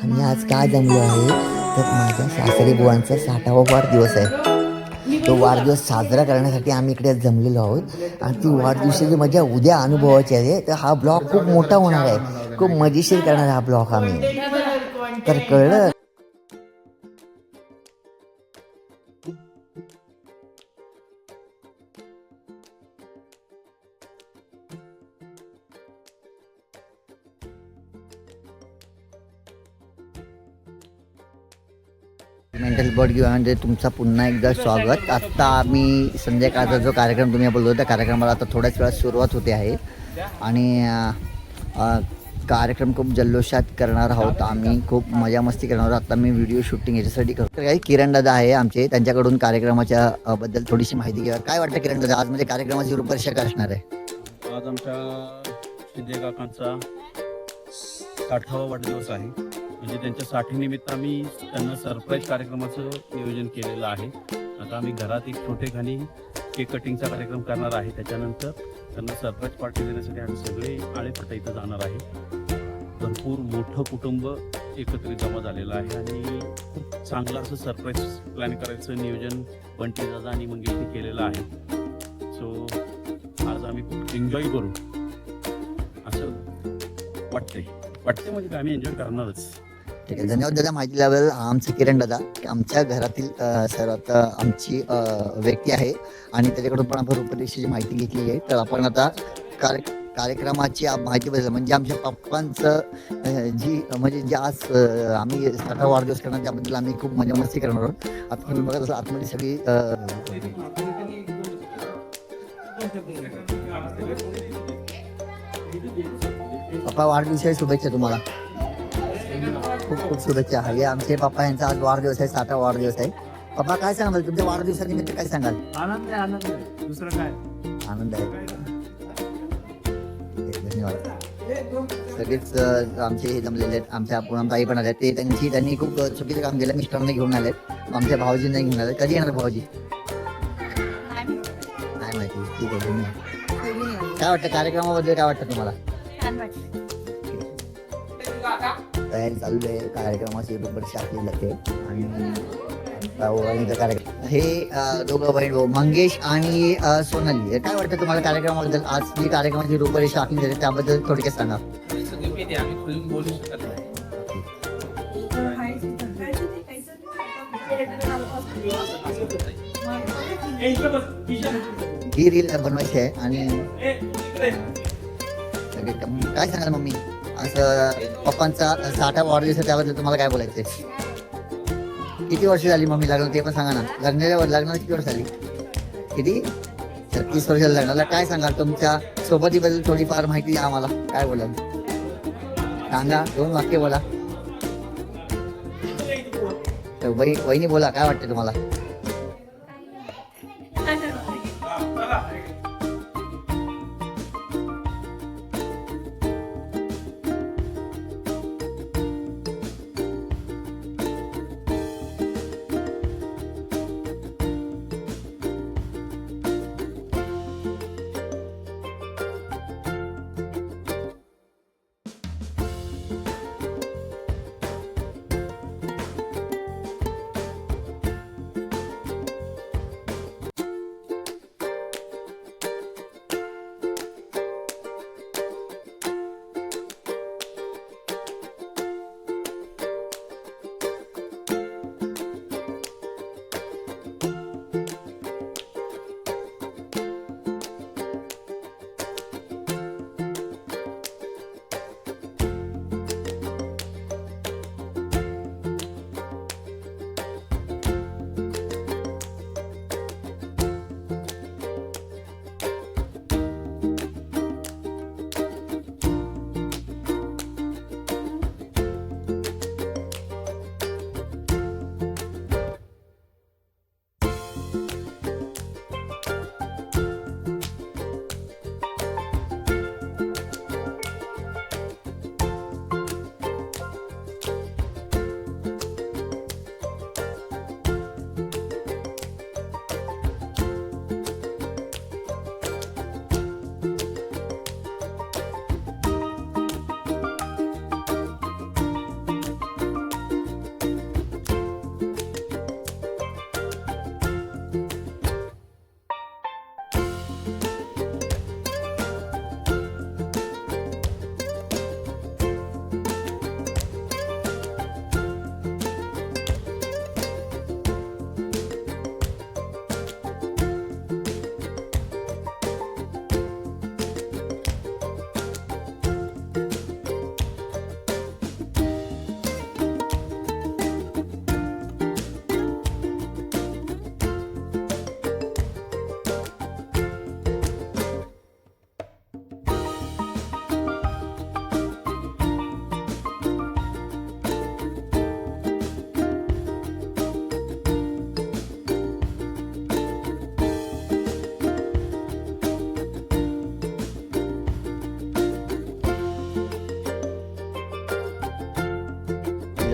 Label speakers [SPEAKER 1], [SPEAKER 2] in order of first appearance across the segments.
[SPEAKER 1] आणि आज काय जमलो आहे तर माझ्या सासरी बुवांचा 60वा वाढदिवस आहे. तो वाढदिवस साजरा करण्यासाठी आम्ही इकडे जमलेलो आहोत आणि ती वाढदिवसाची मजा उद्या अनुभवायची आहे. तर हा ब्लॉग खूप मोठा होणार आहे, खूप मजेशीर करणार हा ब्लॉग आम्ही. तर कळलं. मेंटल बर्ड घेऊन तुमचा पुन्हा एकदा स्वागत. आत्ता आम्ही संध्याकाळचा जो कार्यक्रम तुम्ही बोललो त्या कार्यक्रमाला आता थोड्याच वेळात सुरुवात होते आहे आणि कार्यक्रम खूप जल्लोषात करणार आहोत. आम्ही खूप मजा मस्ती करणार आहोत. आता मी व्हिडिओ शूटिंग याच्यासाठी करतो. काही किरण दादा आहे आमचे, त्यांच्याकडून कार्यक्रमाच्या बद्दल थोडीशी माहिती घ्या. काय वाटतं किरण दादा, आज म्हणजे कार्यक्रमाची रूपरेषा काय असणार आहे?
[SPEAKER 2] आज आमच्या शिंदे काकांचा 60वा वाढदिवस आहे. म्हणजे त्यांच्या 60 निमित्त आम्ही त्यांना सरप्राईज कार्यक्रमाचं नियोजन केलेलं आहे. आता आम्ही घरात एक छोटेखानी केक कटिंगचा कार्यक्रम करणार आहे. त्याच्यानंतर त्यांना सरप्राईज पार्टी देण्यासाठी आम्ही सगळे आळेपट्टा इथं जाणार आहे. भरपूर मोठं कुटुंब एकत्रित जमा झालेलं आहे आणि खूप चांगलं असं सरप्राईज प्लॅन करायचं नियोजन बंटी दादा आणि मंगेशने केलेलं आहे. सो आज आम्ही खूप एन्जॉय करू असं वाटते म्हणजे काय आम्ही एन्जॉय करणारच.
[SPEAKER 1] ठीक आहे, धन्यवाद दादा माहिती दिल्याबद्दल. आमचे किरण दादा आमच्या घरातील सर्वात आमची व्यक्ती आहे आणि त्याच्याकडून पण आपण रूपरेषेची माहिती घेतली आहे. तर आपण आता कार्यक्रमाची माहिती बद्दल म्हणजे आमच्या पप्पांचं जी म्हणजे जे आज आम्ही 60वा वाढदिवस करणार त्याबद्दल आम्ही खूप मजा मस्ती करणार आहोत. आता तुम्ही बघत असाल आतमध्ये सगळी पप्पा वाढदिवसाच्या शुभेच्छा तुम्हाला. खूप खूप शुभेच्छा. हे आमचे पप्पा यांचा आज वाढदिवस आहे, 60वा वाढदिवस आहे. पप्पा काय सांगाल तुमच्या वाढदिवसानिमित्त, काय सांगाल?
[SPEAKER 2] आनंद आहे दुसरं काय
[SPEAKER 1] आनंद आहे. धन्यवाद. सगळेच आमचे हे जमलेले आहेत. आमच्या पूनमताई पण आले, त्यांनी खूप चुकीचं काम केलं. मिस्टरांना घेऊन आलेत, आमच्या भाऊजींना घेऊन आले. कधी येणार भाऊजी? काय माहिती. ठीक आहे, धन्यवाद. काय वाटतं कार्यक्रमाबद्दल, काय वाटतं तुम्हाला? तयारी चालू आहे कार्यक्रमाची रूपरेषा आखली जाते आणि कार्यक्रम हे दोघं बहीण भाऊ मंगेश आणि सोनाली. काय वाटतं तुम्हाला कार्यक्रमाबद्दल? आज जी कार्यक्रमाची रूपरेषा आखली जाते त्याबद्दल थोडक्यात सांगा. ही रील बनवायची आहे आणि काय सांगाल मम्मी असं पप्पांचा 60वा वाढदिवस आहे त्याबद्दल तुम्हाला काय बोलायचं? किती वर्ष झाली मम्मी लग्न ते पण सांगा ना. लग्नाला किती वर्ष झाली? किती? 30 वर्ष लग्नाला. काय सांगाल तुमच्या सोबतीबद्दल थोडीफार माहिती द्या आम्हाला. काय बोलाल सांगा, 2 वाक्य बोला. वहिनी बोला, काय वाटतं तुम्हाला?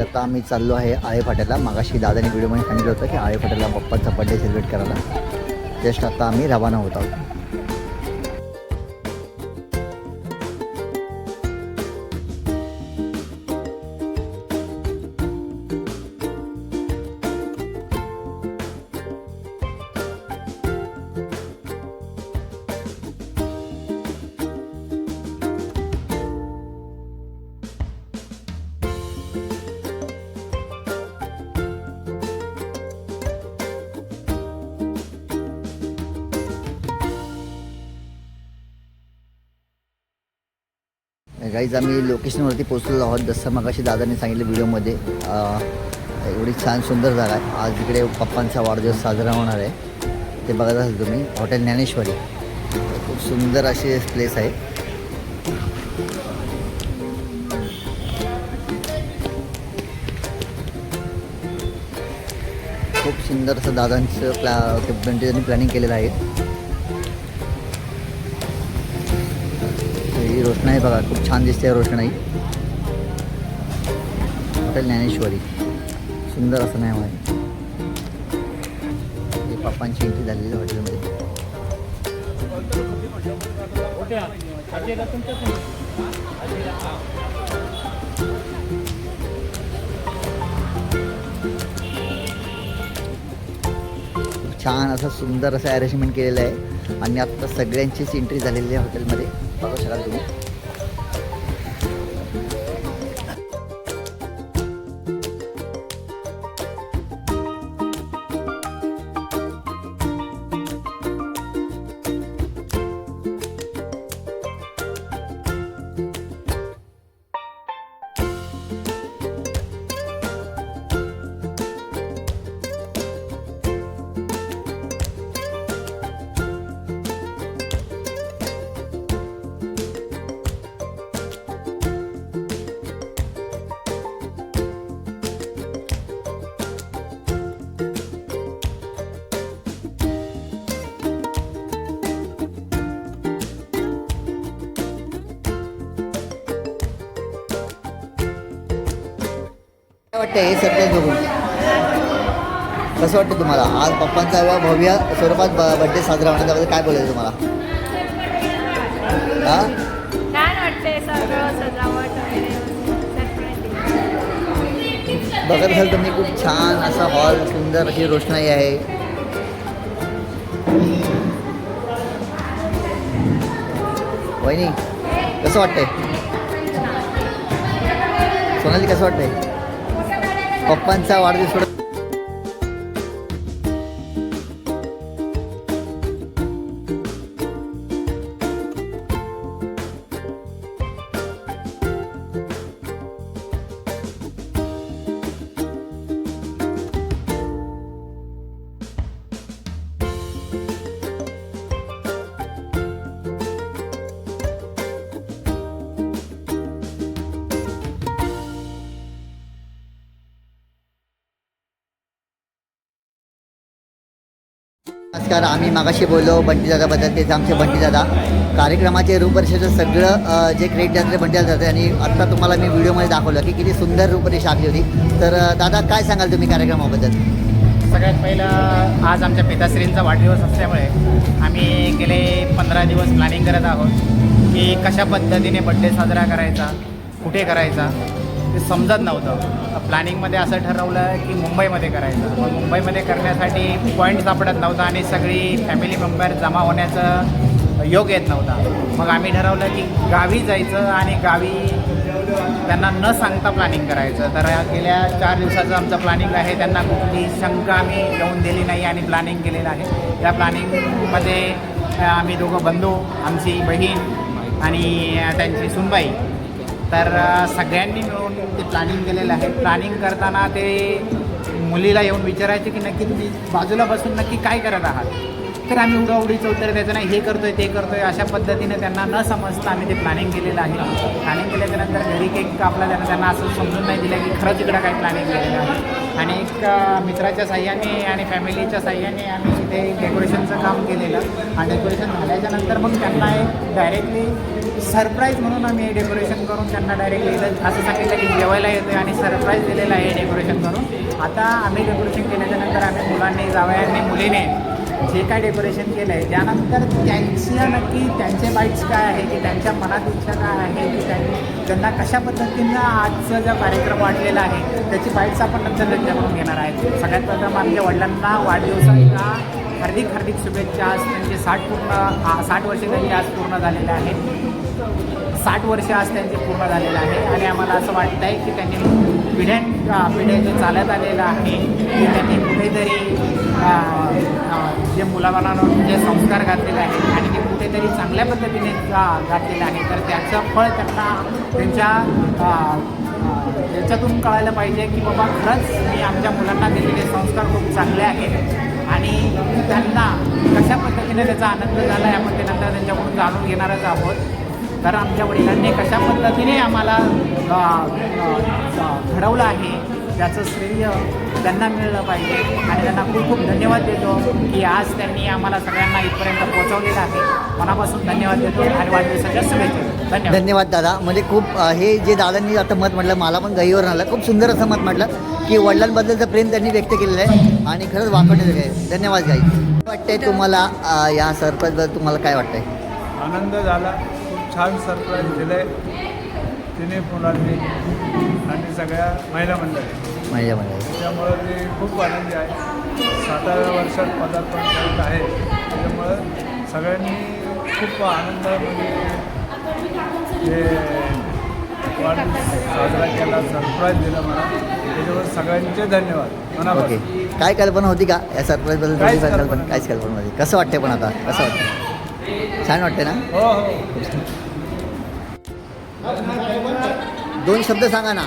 [SPEAKER 1] आता आम्ही चाललो आहे आळे फाट्याला. मागाशी दादाने व्हिडिओमध्ये सांगितलं होतं की आळे फाट्याला बाप्पाचा बड्डे सेलिब्रेट करायला. जस्ट आता आम्ही रवाना होत आहोत. गाईज आम्ही लोकेशनवरती पोहोचलेलो आहोत. जसं मगाशी दादाने सांगितलं व्हिडिओमध्ये, एवढी छान सुंदर जागा आहे. आज इकडे पप्पांचा वाढदिवस साजरा होणार आहे. ते बघत असाल तुम्ही, हॉटेल ज्ञानेश्वरी. खूप सुंदर अशी प्लेस आहे. खूप सुंदर असं दादांचं बंटींनी प्लॅनिंग केलेलं आहे. ही रोषणाई बघा, खूप छान दिसते रोषणाई. हॉटेल ज्ञानेश्वरी सुंदर असं नाही आहे. हे पप्पांची एंट्री झालेली हॉटेलमध्ये. छान असं सुंदर असं अरेंजमेंट केलेलं आहे. आणि आता सगळ्यांचीच एंट्री झालेली आहे हॉटेलमध्ये. बघू शकाल तुम्ही. काय वाटतं हे सरप्राईज बघून? कसं वाटतं तुम्हाला? आज पप्पांचा एवढा भव्य स्वरूपात बड्डे साजरा होणार, त्याबद्दल काय बोलायचं तुम्हाला? हां,
[SPEAKER 3] छान वाटते सगळं सजावट वगैरे सरप्राईज.
[SPEAKER 1] बघत असाल तुम्ही, खूप छान असा हॉल, सुंदर अशी रोषणाई आहे. वहिनी कसं वाटतंय? सोनाली कसं वाटतंय? पप्पांचा वाढदिवस नमस्कार. आम्ही मागाशी बोललो बंटीदादाबद्दल. तेच आमचे बंटीदादा. कार्यक्रमाचे रूपरेषेचं सगळं जे क्रेडिट आहे ते बंटीदादा जाते. आणि आत्ता तुम्हाला मी व्हिडिओमध्ये दाखवलं की किती सुंदर रूपरेषा आखली होती. तर दादा काय सांगाल तुम्ही कार्यक्रमाबद्दल?
[SPEAKER 4] सगळ्यात पहिलं आज आमच्या पिताश्रींचा वाढदिवस असल्यामुळे आम्ही गेले 15 दिवस प्लॅनिंग करत आहोत की कशा पद्धतीने बड्डे साजरा करायचा, कुठे करायचा ते समजत नव्हतं. प्लॅनिंगमध्ये असं ठरवलं की मुंबईमध्ये करायचं. मग मुंबईमध्ये करण्यासाठी पॉईंट सापडत नव्हता आणि सगळी फॅमिली मेंबर जमा होण्याचं योग येत नव्हता. मग आम्ही ठरवलं की गावी जायचं आणि गावी त्यांना न सांगता प्लॅनिंग करायचं. तर गेल्या 4 दिवसाचं आमचं प्लॅनिंग आहे. त्यांना कुठली शंका आम्ही येऊन दिली नाही आणि प्लॅनिंग केलेलं आहे. या प्लॅनिंगमध्ये आम्ही दोघं बंधू, आमची बहीण आणि त्यांची सुनबाई, तर सगळ्यांनी मिळून ते प्लॅनिंग केलेलं आहे. प्लॅनिंग करताना ते मुलीला येऊन विचारायचे की नक्की तुम्ही बाजूला बसून नक्की काय करत आहात. तर आम्ही उडाउडीचं उत्तर द्यायचं नाही, हे करतोय ते करतोय अशा पद्धतीने त्यांना न समजता आम्ही ते प्लॅनिंग केलेलं आहे. प्लॅनिंग केल्याच्यानंतर घरी केक कापला त्यांना असं समजून नाही दिलं की खरंच इकडं काही प्लॅनिंग केलेलं आहे. आणि एक मित्राच्या साह्याने आणि फॅमिलीच्या साह्याने आम्ही तिथे डेकोरेशनचं काम केलेलं आणि डेकोरेशन झाल्याच्यानंतर मग त्यांना एक डायरेक्टली सरप्राईज म्हणून आम्ही हे डेकोरेशन करून त्यांना डायरेक्टली इथं असं सांगितलं की जेवायला येतो आहे आणि सरप्राईज दिलेलं आहे डेकोरेशन करून. आता आम्ही डेकोरेशन केल्याच्यानंतर आम्ही मुलांनी जावयांनी मुलीने जे काय डेकोरेशन केलं आहे त्यानंतर त्यांच्या नक्की त्यांचे बाईट्स काय आहे की त्यांच्या मनात इच्छा काय आहे की त्यांना कशा पद्धतीनं आजचा जो कार्यक्रम वाढलेला आहे त्याची बाईट्स आपण नंतर त्यांच्याकडून घेणार आहेत. सगळ्यात प्रथम आमच्या वडिलांना वाढदिवसाच्या हार्दिक हार्दिक शुभेच्छा. आज त्यांचे 60 वर्ष त्यांचे आज पूर्ण झालेले आहे. 60 वर्ष आज त्यांचे पूर्ण झालेलं आहे आणि आम्हाला असं वाटतं आहे की त्यांनी पिढ्या जे चालत आलेलं आहे की त्यांनी कुठेतरी जे मुलाबाळांना जे संस्कार घातलेले आहेत आणि ते कुठेतरी चांगल्या पद्धतीने घातलेलं आहे तर त्याचं फळ त्यांना याच्यातून कळायला पाहिजे की बाबा खरंच मी आमच्या मुलांना दिलेले संस्कार खूप चांगले आहेत आणि त्यांना कशा पद्धतीने त्याचा आनंद झाला आहे आपण ते नंतर त्यांच्याकडून जाणून घेणारच आहोत. तर आमच्या वडिलांनी कशा पद्धतीने आम्हाला घडवलं आहे त्याचं श्रेय त्यांना मिळलं पाहिजे आणि त्यांना खूप खूप धन्यवाद देतो की आज त्यांनी आम्हाला सगळ्यांना इथपर्यंत पोहोचवलेलं आहे. मनापासून धन्यवाद देतो आणि वाढदिवसाच्या शुभेच्छा.
[SPEAKER 1] धन्यवाद दादा. म्हणजे खूप हे जे दादांनी आता मत म्हटलं मला पण गहीवर आलं. खूप सुंदर असं मत म्हटलं की वडिलांबद्दलचं प्रेम त्यांनी व्यक्त केलेलं आहे आणि खरंच वाकवण्याचं आहे. धन्यवाद गाई. वाटतंय तुम्हाला या सरप्राईजबद्दल तुम्हाला काय वाटतंय?
[SPEAKER 5] आनंद झाला. खूप छान सरप्राईज दिलं आहे तिने मुलांनी आणि सगळ्या महिला मंडळी त्यामुळं ते खूप आनंदी आहे. 7व्या वर्षात पदार्पण करत आहे त्यामुळं सगळ्यांनी खूप आनंदामध्ये हे वाढदिवस साजरा केला, सरप्राईज दिला मला. त्याच्यावर सगळ्यांचे धन्यवाद मनापासून.
[SPEAKER 1] ओके, काय कल्पना होती का या सरप्राईजबद्दल?
[SPEAKER 5] काहीच कल्पना
[SPEAKER 1] काहीच कल्पना होती. कसं वाटतंय पण आता? कसं वाटतं? छान वाटते ना?
[SPEAKER 5] हो हो.
[SPEAKER 1] 2 शब्द सांगा ना.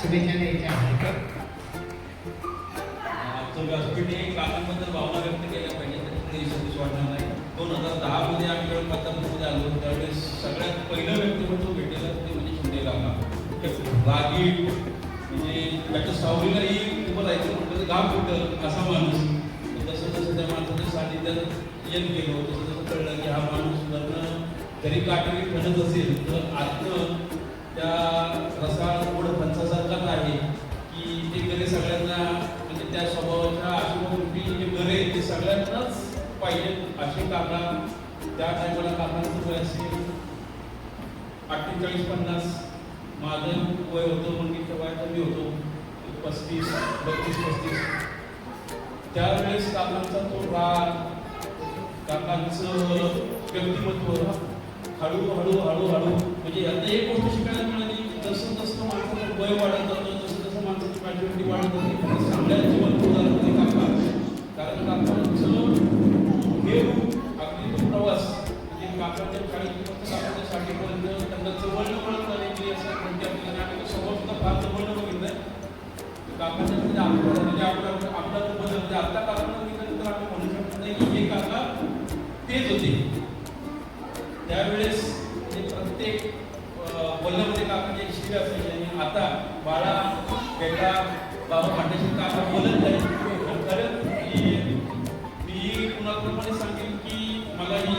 [SPEAKER 4] शुभेच्छा द्यायच्या आहेत.
[SPEAKER 6] काकांबद्दल भावना व्यक्त केल्या पाहिजे त्याच्यामध्ये यशस्वी वाटणार नाही. 2010 मध्ये आम्ही जेव्हा पत्तापूरमध्ये आलो त्यावेळेस सगळ्यात पहिलं व्यक्तिमत्व भेटलेलं ते म्हणजे शिंदे काका. रागीट म्हणजे त्याच्या सावलीलाही उभं राहायचं म्हटलं तर गाव कुठं असा माणूस. तसं तसं त्या माणसाच्या सानिध्यात येत गेलो तसं तसं कळलं की हा माणूस जरी काटेरी ठरत असेल तर आतनं त्या रसाळ गोड फणसासारखाच आहे की ते गरे सगळ्यांना म्हणजे त्या स्वभावाच्या आजूबाजूची जे गरे आहेत ते सगळ्यांनाच पाहिजे असे काका. त्या टायमाला काकांचं वय असेल 48-50. माझं वय होतं मुलगीच्या वयात मी होतो 32-35. त्यावेळेस काकांचा तो राग काकांचं व्यक्तिमत्व हळूहळू म्हणजे यातनं एक गोष्ट शिकायला मिळाली. जसं जसं माणसाचं वय वाढत जातं तसं तसं माणसाचं मॅच्युरिटी वाढत होती. सगळ्यात जीवन झालं होते काका. कारण काकांचं हे रूप अगदी तो प्रवास म्हणजे काकांच्या 40 काकांच्या शाळेपर्यंत त्यांना जवळनं कळत नाही की असं म्हणजे आपल्याला आणि समोर सुद्धा फार जवळनं बघितलंय. काकांच्या म्हणजे आपला बदल म्हणजे आता काकांना बघितलं तर आपण म्हणू शकत नाही की हे काका तेच होते. त्यावेळेस म्हणजे प्रत्येक बोलण्यामध्ये काकाची एक शिवी असायची आणि आता बाळा बेटा बाबा पांडेशी काका बोलत नाही. खरंच मी कुणाप्रमाणे सांगेन की मला ही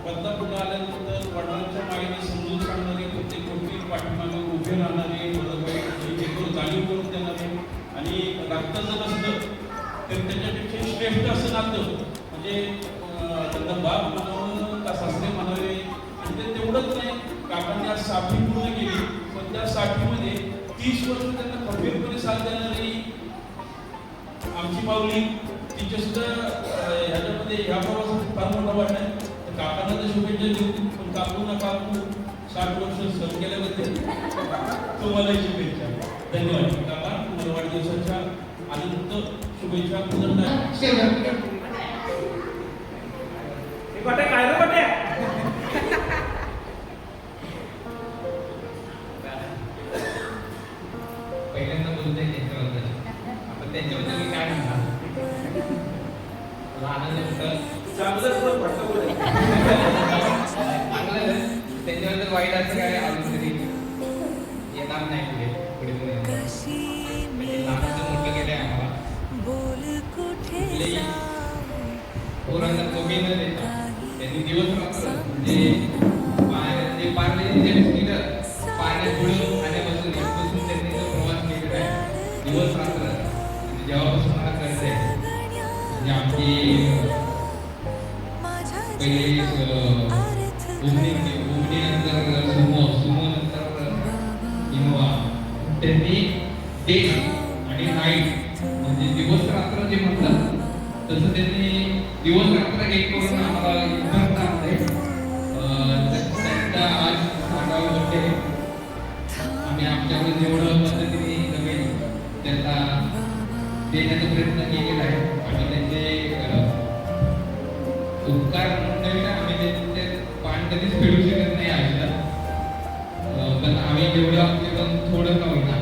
[SPEAKER 6] बदलापूरला आल्यानंतर वडिलांच्या मागेने समजून सांगणारे प्रत्येक गोष्टी पाठीमागे उभे राहणारे जाणीव करून देणारे आणि रक्त जर असलं तर त्याच्यापेक्षा श्रेष्ठ असं नातं म्हणजे त्यांना बाप म्हणावं का सासरे म्हणावे. आणि ते तेवढंच नाही काकांनी आज 60 पूर्ण केली पण त्या 60मध्ये 30 वर्ष त्यांना खंबीरपणे साथ देणारी आमची माऊली तिचे सुद्धा ह्याच्यामध्ये ह्या प्रवासात फार मोठा वाट आहे. तर काकांना तर शुभेच्छा देऊ पण काकू ना काकू 60 वर्ष सहन केल्याबद्दल तुम्हालाही शुभेच्छा. धन्यवाद काका. तुम्हाला वाढदिवसाच्या अनंत शुभेच्छा.
[SPEAKER 7] पहिल्यांदा बोलतोय त्यांच्याबद्दल. आपण त्यांच्याबद्दल मी काय म्हणणार त्यांच्याबद्दल वाईट असं काय अजून तरी येणार नाही पुढे म्हणजे लहानाचं मोठं केलंय आम्हाला. कुठलेही पोरांना कमी न देता त्यांनी दिवस म्हणजे पाण्यात केलं पाण्यात बुडून खाण्यापासून इथपासून त्यांनी जो प्रवास केलेला आहे दिवस रात्र म्हणजे जेव्हापासून मला कळतंय म्हणजे आमची पहिले उमनी नंतर सुमो नंतर इनोवा त्यांनी डे आणि नाईट म्हणजे दिवस रात्र जे म्हणतात तसं त्यांनी दिवस रात्र एक करून आम्हाला इथपर्यंत आणलंय. त्यांचा आज 6वा बर्थडे आम्ही आमच्याकडे जेवढं पद्धतीने जमेल त्यांना देण्याचा प्रयत्न केलेला आहे. आम्ही त्यांचे उपकार म्हणून आम्ही त्यांचे पान कधीच फेडू शकत नाही आयुष्यात. पण आम्ही जेवढं आपल्याकडून थोडं का होईना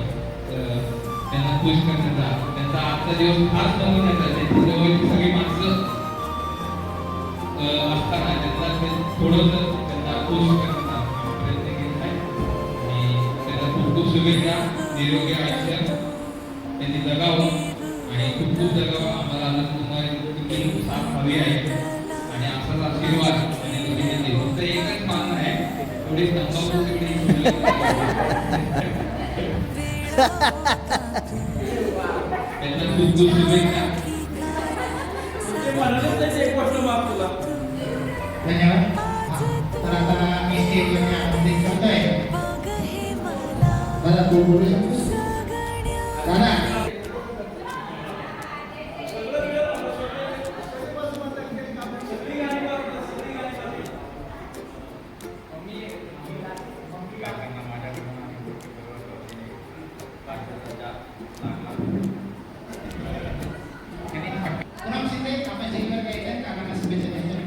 [SPEAKER 7] त्यांना खुश करण्याचा त्यांचा आजचा दिवस खास बनवण्याचा त्यांची जवळची सगळी माणसं असताना त्यांना थोडंसं त्यांना खुश करण्याचा आम्ही प्रयत्न केला आहे. आणि त्यांना खूप खूप शुभेच्छा. निरोगी आयुष्य त्यांनी जगावं आणि खूप खूप जगावं. आम्हाला तुम्ही साथ हवी आहे आणि असाच आशीर्वाद आणि तुम्ही देते. फक्त एकच मान आहे थोडी तंबाखू तेवढी त्यांना खूप खूप शुभेच्छा.
[SPEAKER 4] धन्यवाद. तर आता मी स्टेजवर आमंत्रित करतोय. मला तू बोलू शकतोस दादा. पुन्हा शिंदे आपण जिल्ह्यात घ्यायचं काकांना शुभेच्छा द्यायच्या.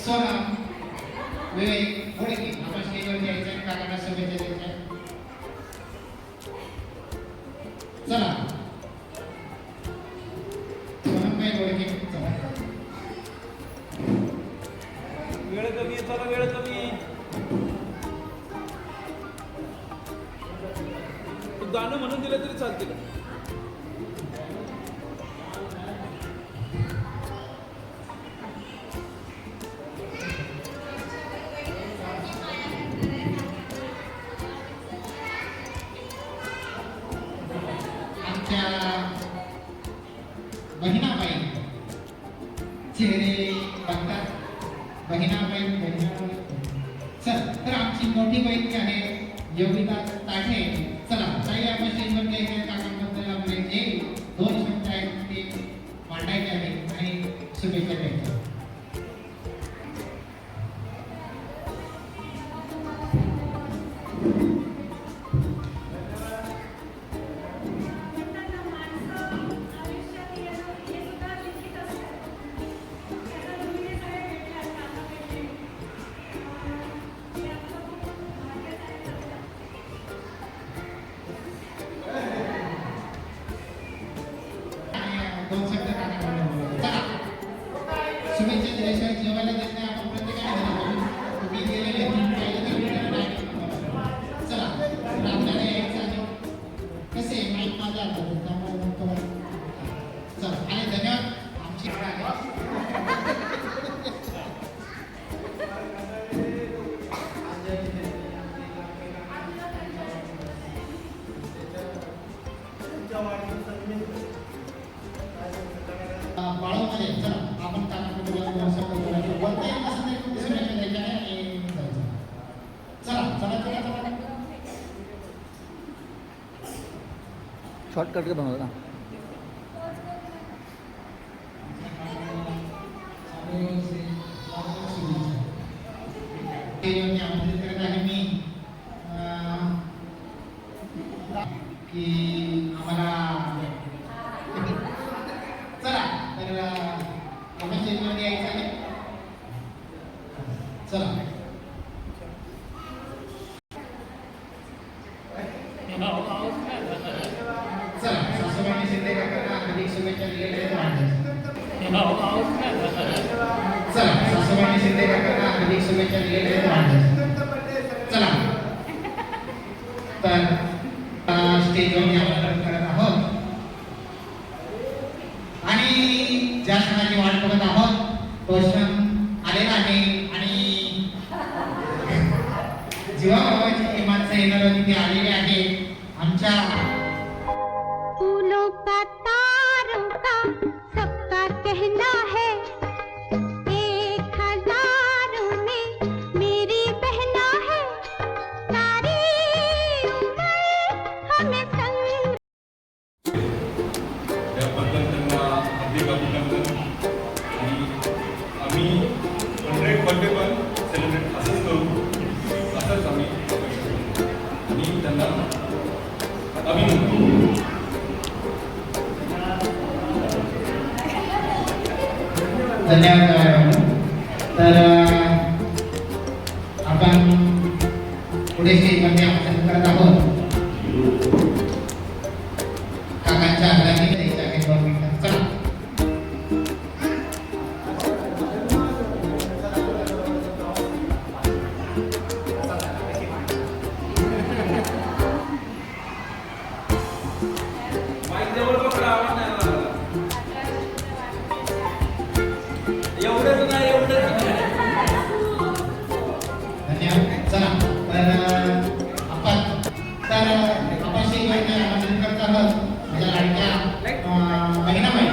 [SPEAKER 4] सोनम विवेक घोडके आपण स्टेजवर यायचं काकांना शुभेच्छा द्यायच्या. चला सोनमबाई घोडके चला.
[SPEAKER 6] वेळ कमी चला वेळ कमी. गाणं म्हणून दिलं तरी चालते का?
[SPEAKER 4] बहिणाबाई चेहरे बघतात मोठी बहीण जी आहे योगिता ताठे, चला ताई आपण स्टेजवर यायच्या काकांबद्दल आपले जे 2 शब्द आहेत ते मांडायचे आहेत आणि शुभेच्छा द्यायच्या. दोन शब्द कानाकडे बोला. चला शुभेच्छा दिल्याशिवाय जेवायला देत नाही आपण प्रत्येकाने दिलं पाहिजे. तुम्ही गेलेले चला आपल्याला यायचं आहे. कसे माहीत माझ्या हातात त्यामुळे चला आणि धन्यवाद आमची बाळामध्ये चला आपण कानाकडे बोलता येईल असं नाही शुभेच्छा द्यायच्या आहे आणि जायचं. चला चला चला चला
[SPEAKER 1] शॉर्टकट का बनवलं ना.
[SPEAKER 4] आमंत्रित करत आहे मी की आम्हाला चला तर आपण स्टेजवरती यायचं आहे. चला चला सासूबाईंनी शिंदे काकांना हार्दिक शुभेच्छा दिलेल्या आहेत. चला सासूबाईंनी शिंदे काकांना हार्दिक शुभेच्छा दिलेल्या आहेत. चला तर स्टेजवरती आमंत्रण करत आहोत आणि ज्या क्षणाची वाट बघत आहोत तो क्षण आलेला आहे आणि जीवाभावाची किमान सैन्य तिथे आलेली आहे. आमच्या
[SPEAKER 8] फूलों का तारों का सबका कहना है, 1000 में मेरी बहना है, सारी उम्र हमें संग
[SPEAKER 6] त्याबद्दल त्यांना हार्दिक अभिनंदन. आणि आम्ही 100 बर्थडे पण सेलिब्रेट असंच करू, असंच आम्ही आणि त्यांना अभिनंदन.
[SPEAKER 4] धन्यवाद. तर आपण पुढे स्टेजमध्ये आमंत्रण करत आहोत काकांच्या हाताने द्यायचे आहे 2 मिनिटं. चला धन्यवाद. चला तर आपण स्टेजवरती आमंत्रित करत आहोत माझ्या लाडक्या बहिणाबाई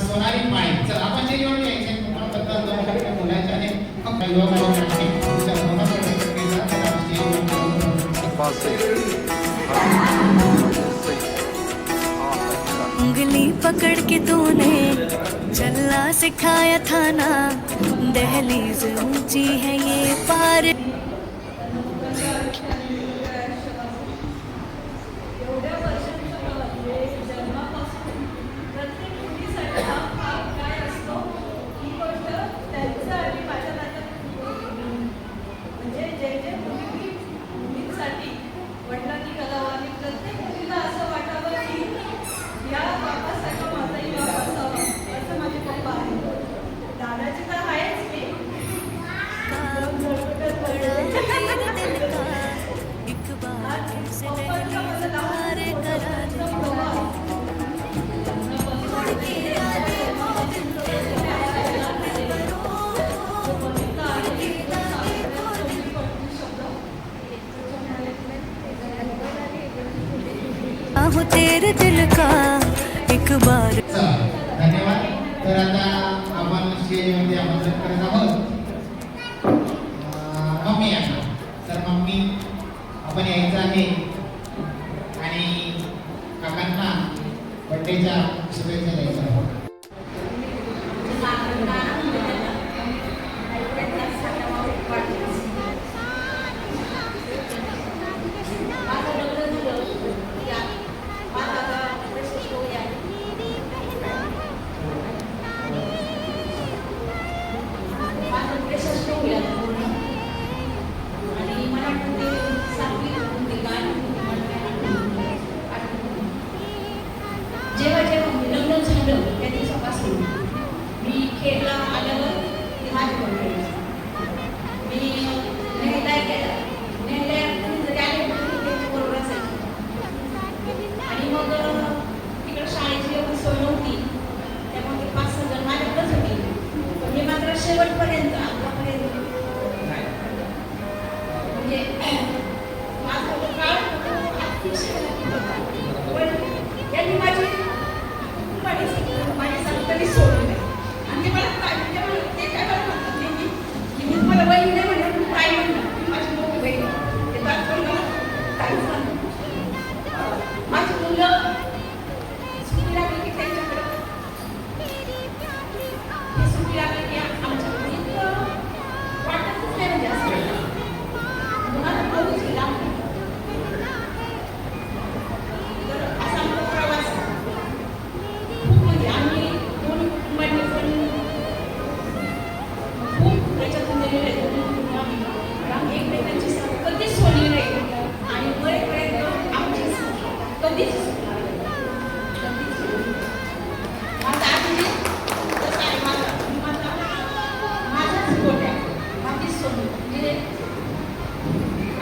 [SPEAKER 4] सोनाली माळी. चला आपण स्टेजवरती यायचे. तुम्हालाबद्दल 2 शब्द बोलायचे आहे. फक्त योगायोगाने तुमच्या मनात व्यक्त केलं तर
[SPEAKER 9] उंगली पकड़ के तूने चलना सिखाया था ना, दहलीज ऊंची है ये पार.
[SPEAKER 3] वडिलांनी करावं आणि प्रत्येक मुलीला असं वाटावं की या बापासारखं माझाही बाप असावा, असं माझे पप्पा आहे. दादाची तर आहेच मी. पप्पांचा माझा
[SPEAKER 9] हो तेरे दिल का एक बार.
[SPEAKER 4] धन्यवाद. तर आता आपण स्टेजवरती आमंत्रित करत आहोत मम्मी यांना. तर आपण यायचं आहे आणि काकांना बड्डेच्या शुभेच्छा द्यायच्या आहे.
[SPEAKER 3] जेव्हा जेव्हा मी लग्न झालं त्या दिवसापासून मी खेळला आल्यावर ते माझ्याकडे खेळायचं. मी नेहला केला जरी आले त्याच्याबरोबर असायची. आणि मग तिकडं शाळेची एवढी सोय नव्हती त्यामुळे 5-6 जण माझ्याकडेच होते. पण हे मात्र शेवटपर्यंत आतापर्यंत म्हणजे माझा काळ अतिशय पण त्यांनी माझी कधी सोडली नाही. आणि ते मला काय ते काय मला म्हणतात नाही की मी तुम्हाला बहीण नाही म्हणणार तुम्ही काय म्हणणार ती माझी मोठी बहीण ते तात्पर्य मला काहीच म्हणतात. माझी मुलं सुट्टी लागली की त्यांच्याकडं हे सुट्टी लागली की आमच्याकडे इतकं वाटतच नाही म्हणजे असं मला बघूच गेला तर असा आमचा प्रवास खूप म्हणजे आम्ही दोन कुटुंबांनी पण खूप त्याच्यातून गेलेले आहेत. दोन्ही कुटुंबांनी आम्ही एकमेकांची साथ कधीच सोडली नाही आणि मरेपर्यंत आमची साथ कधीच सुटणार नाही. माझा आजी जसं आहे माझाच गोट्या माझीच सोडली म्हणजे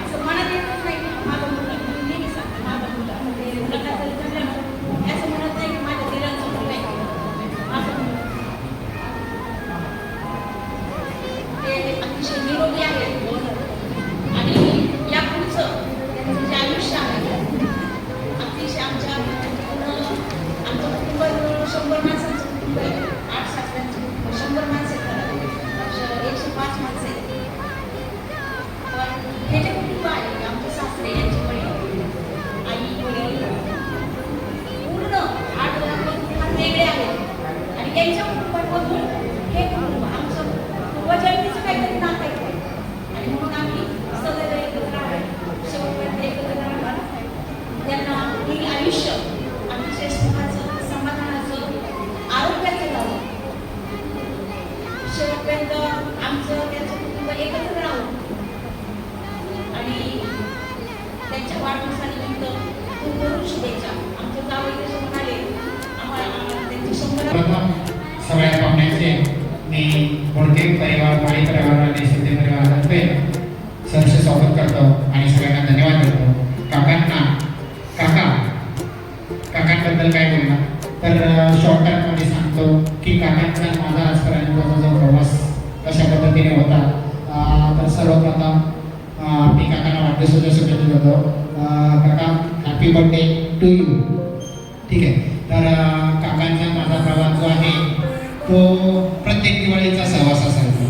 [SPEAKER 3] असं मनात येतच नाही की माझा मुलगा मी नेहमी सांगते माझा मुलगा म्हणजे मुलाला जरी झालं ना असं म्हणत नाही की माझ्या दिलाचं मुलं नाही माझा मुलगा ते अतिशय निरोगी आहेत आणि या पुढचं त्यांचं जे आयुष्य आहे अतिशय आमच्या आमचं कुटुंब 100 माणसांचं कुटुंब आहे. 8 सासऱ्यांचं कुटुंब 100 माणसं आहेत. 105 माणसं आहेत. पण हे जे कुटुंब आहे आमचे सासरे यांचे वडील आई वडील पूर्ण 8 फार वेगळे आहेत आणि त्यांच्या कुटुंबामधून हे कुटुंब आमचं पूर्वजन्मीचं काहीतरी नातं आहे आणि म्हणून आम्ही सदैव एकत्र आहे शेवटपर्यंत एकत्र राहणार. त्यांना पुढील आयुष्य अतिशय सुखाचं समाधानाचं आरोग्याचं लावून शेवटपर्यंत आमचं त्यांचं कुटुंब एकत्र राहून आणि त्यांच्या वाढदिवसानिमित्त खूप खूप शुभेच्छा. आमचं गाव इथे म्हणाले आम्हाला त्यांची 100
[SPEAKER 4] प्रथम सगळ्या पाहुण्यांचे मी बोडके परिवार पाणी परिवार आणि सिद्धी परिवारातर्फे सहर्ष स्वागत करतो आणि सगळ्यांना धन्यवाद देतो. काकांबद्दल काय बोलणार तर शॉर्ट टर्ममध्ये सांगतो की काकांचा माझा आजपर्यंतचा जो प्रवास कशा पद्धतीने होता. तर सर्वप्रथम मी काकांना वाढदिवसाच्या शुभेच्छा देतो. काका हॅपी बर्थडे टू यू. ठीक आहे. तर काकांचा माझा प्रवास जो आहे तो प्रत्येक दिवाळीचा सहवास असायचा.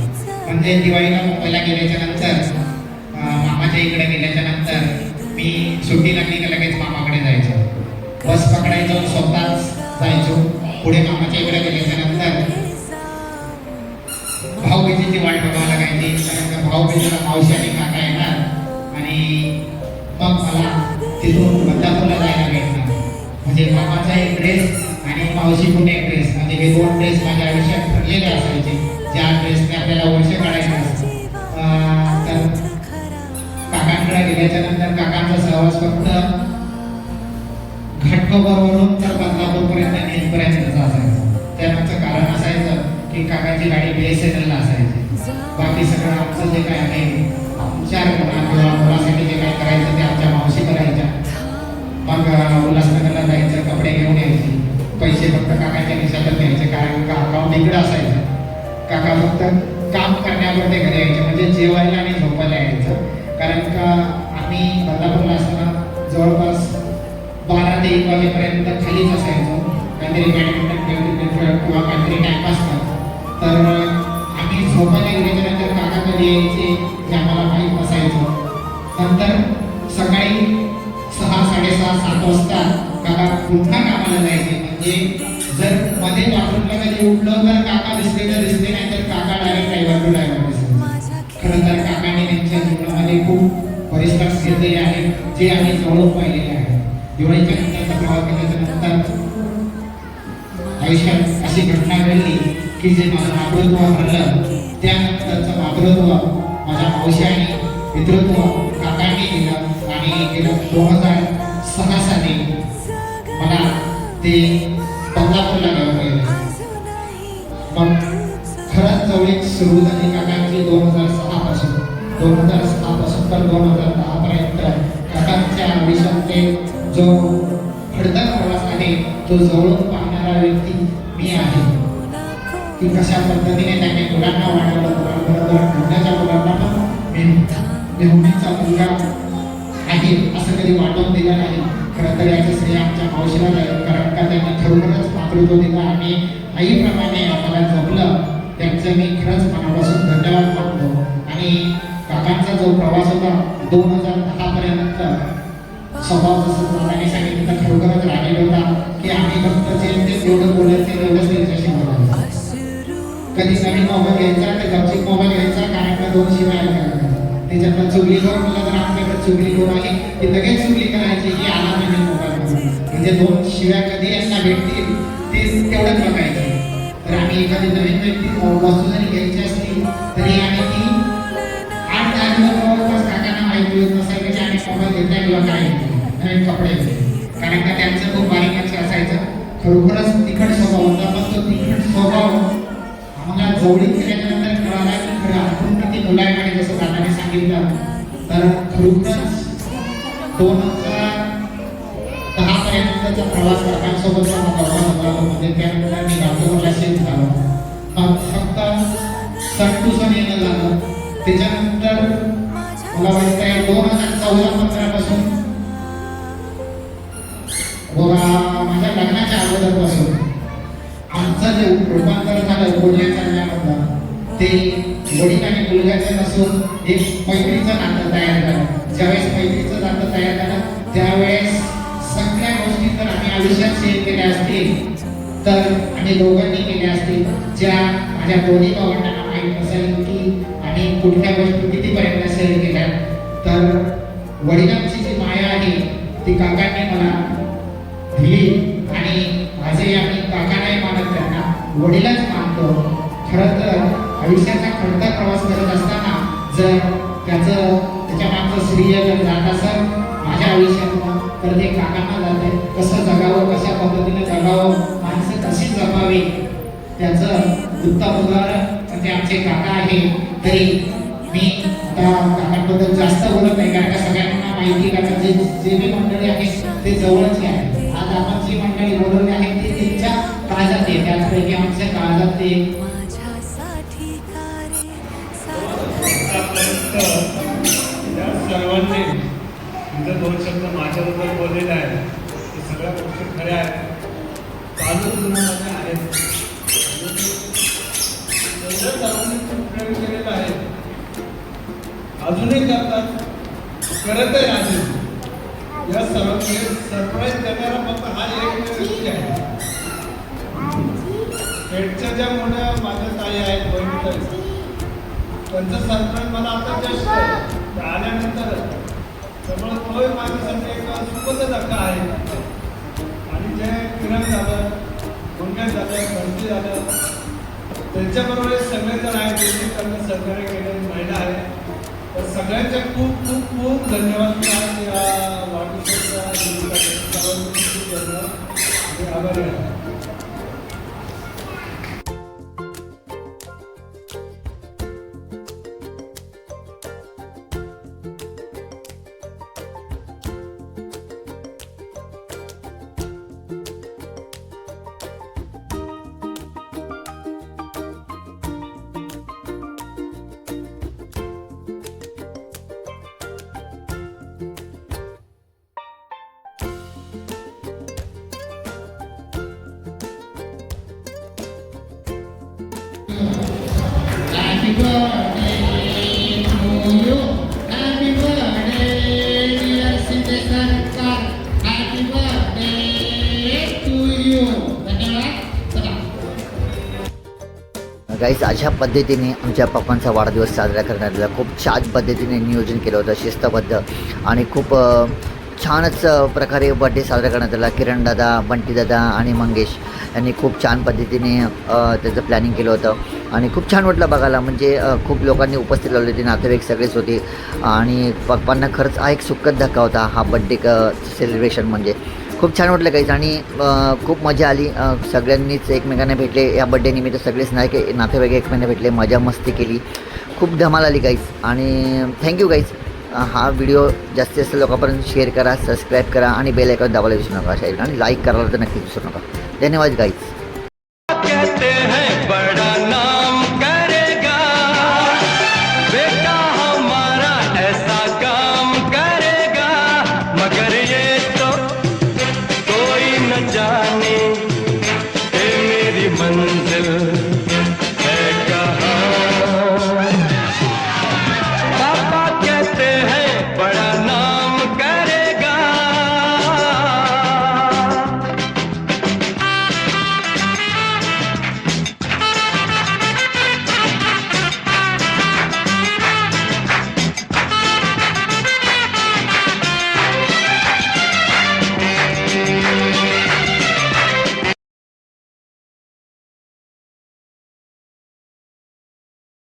[SPEAKER 4] म्हणजे दिवाळीला मुंबईला गेल्याच्या नंतर मामाच्या इकडे गेल्याच्या नंतर मी सुट्टी लागली की लगेच मामाकडे जायचो. बस पकडायचो स्वतःच जायचो. पुढे मामाच्या इकडे गेल्याच्या नंतर भाऊबीजेची वाट बघावं लागायची. कारण का भाऊबीजेला मावशी आणि काका येणार आणि मग मला तिथून बदलापूरला जायला भेटणार. म्हणजे मामाचा एक ड्रेस आणि मावशीकडून एक ड्रेस म्हणजे हे 2 ड्रेस माझ्या आयुष्यात ठरलेले असायचे. ज्या ड्रेसने आपल्याला वर्ष काढायचं असतं. तर काकांकडे गेल्याच्या नंतर काकांचा सहवास फक्त घाटकोपरवरून तर बदलापूरपर्यंत नेटपर्यंतचा असायचा. त्यामागचं कारण असायचं की काकाची गाडी BSNL असायची. बाकी सगळं आमचं जे काय आहे आमच्या किंवा मुलासाठी जे काय करायचं ते आमच्या मावशी करायच्या. मग उल्हासनगरला जायचं, कपडे घेऊन यायचे, पैसे फक्त काकाच्या खिशातच द्यायचे कारण का अकाउंट इकडे असायचं. काका फक्त काम करण्यापुरते घरी यायचे म्हणजे जेवायला आणि झोपायला यायचं. कारण का आम्ही बदलापूरला असताना जवळपास 12 ते 1 वाजेपर्यंत खालीच असायचो. काहीतरी बॅडमिंटन खेळत किंवा काहीतरी टाइमपास करत. तर आम्ही झोपायला गेल्याच्यानंतर काका कधी यायचे हे आम्हाला माहीत नसायचं. नंतर सकाळी 6-7 वाजता काका पुन्हा कामाला जायचे. म्हणजे जर मध्ये बाथरूमला कधी उठलं तर काका दिसले तर दिसले, नाही तर काका डायरेक्ट ड्रायव्हर दिसले. खरं तर काकाने त्यांच्या जीवनामध्ये खूप परिश्रम घेतलेले आहेत, जे आम्ही जवळून पाहिलेले आहेत. दिवाळीच्या नंतरचा प्रवास केल्याच्या नंतर आयुष्यात अशी घटना घडली की जे माझं मातृत्व हरलं, त्यानंतरचं मातृत्व माझ्या मावशी आणि पितृत्व काकांनी दिलं. आणि गेलं 2006 साली मला ते बदलापूरला घेऊन गेले. मग खरंच जवळीक सुरू झाली काकांची 2006 पासून. 2006 पासून तर 2010 पर्यंत काकांच्या आयुष्यातले जो खडतर प्रवास आहे तो जवळून पाहणारा व्यक्ती मी आहे. की कशा पद्धतीने त्यांनी मुलांना वाढवलं, मुलांबरोबर घडण्याच्या मुलांना पण नेहमीचा मुलगा आहे असं कधी वाटून दिलं नाही. खरं तर याचं श्रेय आमच्या मावशीला जाईल, कारण का त्यांनी खरोखरच मातृत्व दिलं आणि आईप्रमाणे आम्हाला जपलं. त्यांचं मी खरंच मनापासून धन्यवाद मानतो. आणि काकांचा जो प्रवास होता 2010 पर्यंत, स्वभाव जसं दादाने सांगितलं तर खरोखरच राहिलेला होता की आम्ही फक्त जे जेवढं बोलायचं तेवढंच त्यांच्याशी बोलायचं. कधी नवीन मोबाईल घ्यायचा तर गपचीप मोबाईल घ्यायचा, कारण का 2 शिवाय ऐकायला त्याच्यातनं चुगली करून मला जर आमच्याकडे चुगली करून आहे ती लगेच चुगली करायची की आला नवीन मोबाईल. म्हणजे 2 शिव्या कधी यांना भेटतील ते तेवढंच बघायचं. तर आम्ही एखादी नवीन वस्तू जरी घ्यायची असली तरी आम्ही ती 8-10 दिवस जवळपास काकांना माहिती होत नसायचं की आम्ही मोबाईल घेतला किंवा काय नवीन कपडे, कारण का त्यांचं खूप बारीक लक्ष असायचं. खरोखरच तिखट स्वभाव होता, पण तो तिखट स्वभाव आम्हाला जवळीक केल्यानंतर कळाला की खरं आपण किती मुलायकडे, जसं दादाने सांगितलं. तर खरोखरच 2010 पर्यंतचा प्रवास काकांसोबतचा मध्ये त्यानंतर मी गावला शिफ्ट झालो. मग फक्त सण टू सण येणं झालं. त्याच्यानंतर मला वाटतं 2014-15 पासून माझ्या लग्नाच्या अगोदरपासून आमचं जे रूपांतर झालं बोलण्याचं ते वडील आणि मुलग्याचं नसून एक मैत्रीचं नातं तयार झालं. ज्यावेळेस मैत्रीचं नातं तयार झालं त्यावेळेस सगळ्या गोष्टी तर आम्ही आयुष्यात शेअर केल्या असतील तर आम्ही दोघांनी केल्या असतील, ज्या माझ्या दोन्ही भावंडांना माहीत नसेल की आम्ही कुठल्या गोष्टी कितीपर्यंत शेअर केल्या. तर वडिलांची जी माया आहे ती काकांनी मला दिली आणि माझे आम्ही काकांनाही मानत त्यांना वडिलांच मानतो. खरं तर आयुष्याचा खडतर प्रवास करत असताना जर त्याच्या मागचं श्रेय जर जात असेल माझ्या आयुष्यातून तर ते काकांना जाते. कसं जगावं, कशा पद्धतीने जगावं, माणसं कशी जगावी त्याचं उत्तम उदाहरण ते आमचे काका आहे. तरी मी आता काकांबद्दल जास्त बोलत नाही, कारण का सगळ्यांना माहिती का जे मी मंडळी आहे ते जवळचे आहे. आज आपण जी मंडळी बोलवली आहे ती त्यांच्या काळजात आहे, त्याचपैकी आमच्या काळजात ते
[SPEAKER 5] सर्वांनी तुमचे 2 शब्द माझ्याबद्दल बोललेले आहे ते सगळ्या गोष्टी खऱ्या आहेत. चालू जीवनामध्ये आहेत सर्वांनी खूप प्रेम केलेलं आहे, अजूनही करतात, करतही राहतील. या सर्वांनी सरप्राईज करणारा फक्त हा एक व्यक्ती आहे. पेटच्या ज्या मोठ्या माझ्या ताई आहेत बहिणी, त्यांचं सरप्राईज मला आता जस्ट आल्यानंतर त्यामुळे तोही माझ्यासाठी एक सुखद धक्का आहे. आणि जे किरण झालं, गुणगत झालं, भरती झालं, त्यांच्याबरोबर सगळेजण आहेत त्यांनी त्यांना सहकार्य केलेली महिला आहे. तर सगळ्यांचे खूप खूप खूप धन्यवाद. मी आज या वाढदिवसाच्या सर्वांचे खूप धन्यवाद आणि आभारी आहे.
[SPEAKER 4] Happy birthday to you. Happy birthday, dear Sindhi Sarkar. Happy
[SPEAKER 10] happy birthday to you. धन्यवाद. चला.
[SPEAKER 1] गाईस अशा पद्धतीने आमच्या पप्पांचा वाढदिवस साजरा करण्यात आला. खूप छान पद्धतीने नियोजन केलं होतं, शिस्तबद्ध आणि खूप छानच प्रकारे बड्डे साजरा करण्यात आला. किरणदादा, बंटीदादा आणि मंगेश यांनी खूप छान पद्धतीने त्याचं प्लॅनिंग केलं होतं आणि खूप छान वाटलं बघायला. म्हणजे खूप लोकांनी उपस्थित लावले होते, नातेवाईक सगळेच होते आणि पप्पांना खरंच हा एक सुखद धक्का होता हा बड्डे सेलिब्रेशन. म्हणजे खूप छान वाटलं काहीच आणि खूप मजा आली. सगळ्यांनीच एकमेकांना भेटले या बड्डेनिमित्त. सगळेच नातेवाईक एकमेकांना भेटले, मजा मस्ती केली, खूप धमाल आली काहीच. आणि थँक्यू गाईज. हा व्हिडिओ जास्तीत जास्त लोकांपर्यंत शेअर करा, सबस्क्राईब करा आणि बेल आयकॉन दाबायला विसरू नका. आणि लाईक करायला तर नक्की विसरू नका. धन्यवाद गाईज.